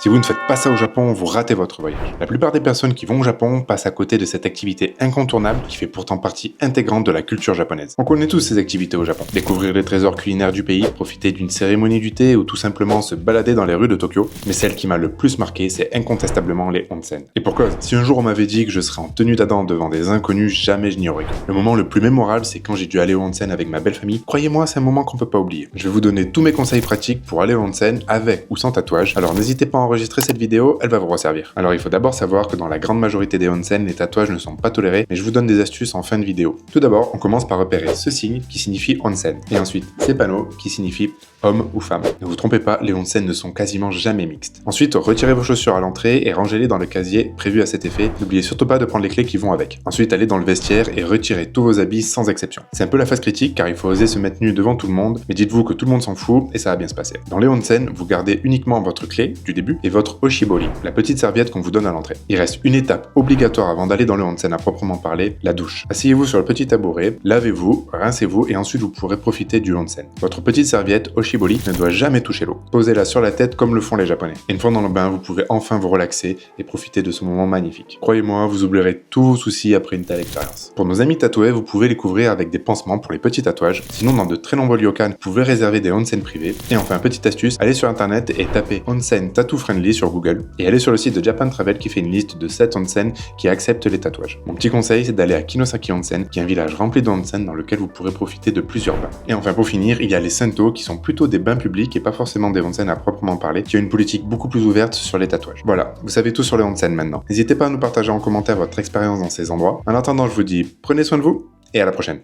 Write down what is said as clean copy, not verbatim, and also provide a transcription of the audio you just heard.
Si vous ne faites pas ça au Japon, vous ratez votre voyage. La plupart des personnes qui vont au Japon passent à côté de cette activité incontournable qui fait pourtant partie intégrante de la culture japonaise. On connaît tous ces activités au Japon. Découvrir les trésors culinaires du pays, profiter d'une cérémonie du thé ou tout simplement se balader dans les rues de Tokyo. Mais celle qui m'a le plus marqué, c'est incontestablement les onsen. Et pour cause, si un jour on m'avait dit que je serais en tenue d'Adam devant des inconnus, jamais je n'y aurais cru. Le moment le plus mémorable, c'est quand j'ai dû aller au onsen avec ma belle famille. Croyez-moi, c'est un moment qu'on peut pas oublier. Je vais vous donner tous mes conseils pratiques pour aller au onsen avec ou sans tatouage. Alors n'hésitez pas à enregistrer cette vidéo, elle va vous resservir. Alors il faut d'abord savoir que dans la grande majorité des onsen, les tatouages ne sont pas tolérés, mais je vous donne des astuces en fin de vidéo. Tout d'abord, on commence par repérer ce signe qui signifie onsen, et ensuite ces panneaux qui signifient homme ou femme. Ne vous trompez pas, les onsen ne sont quasiment jamais mixtes. Ensuite, retirez vos chaussures à l'entrée et rangez-les dans le casier prévu à cet effet. N'oubliez surtout pas de prendre les clés qui vont avec. Ensuite, allez dans le vestiaire et retirez tous vos habits sans exception. C'est un peu la phase critique car il faut oser se mettre nu devant tout le monde, mais dites-vous que tout le monde s'en fout et ça va bien se passer. Dans les onsen, vous gardez uniquement votre clé du début et votre oshibori, la petite serviette qu'on vous donne à l'entrée. Il reste une étape obligatoire avant d'aller dans le onsen à proprement parler, la douche. Asseyez-vous sur le petit tabouret, lavez-vous, rincez-vous et ensuite vous pourrez profiter du onsen. Votre petite serviette oshibori ne doit jamais toucher l'eau. Posez-la sur la tête comme le font les Japonais. Et une fois dans le bain, vous pouvez enfin vous relaxer et profiter de ce moment magnifique. Croyez-moi, vous oublierez tous vos soucis après une telle expérience. Pour nos amis tatoués, vous pouvez les couvrir avec des pansements pour les petits tatouages. Sinon, dans de très nombreux ryokan, vous pouvez réserver des onsen privés. Et enfin, petite astuce, allez sur internet et tapez onsen tattoo friendly sur Google. Et allez sur le site de Japan Travel qui fait une liste de 7 onsen qui acceptent les tatouages. Mon petit conseil, c'est d'aller à Kinosaki Onsen, qui est un village rempli de onsen dans lequel vous pourrez profiter de plusieurs bains. Et enfin, pour finir, il y a les sento qui sont plutôt des bains publics et pas forcément des onsen à proprement parler, qui a une politique beaucoup plus ouverte sur les tatouages. Voilà, vous savez tout sur les onsen maintenant. N'hésitez pas à nous partager en commentaire votre expérience dans ces endroits. En attendant, je vous dis prenez soin de vous et à la prochaine.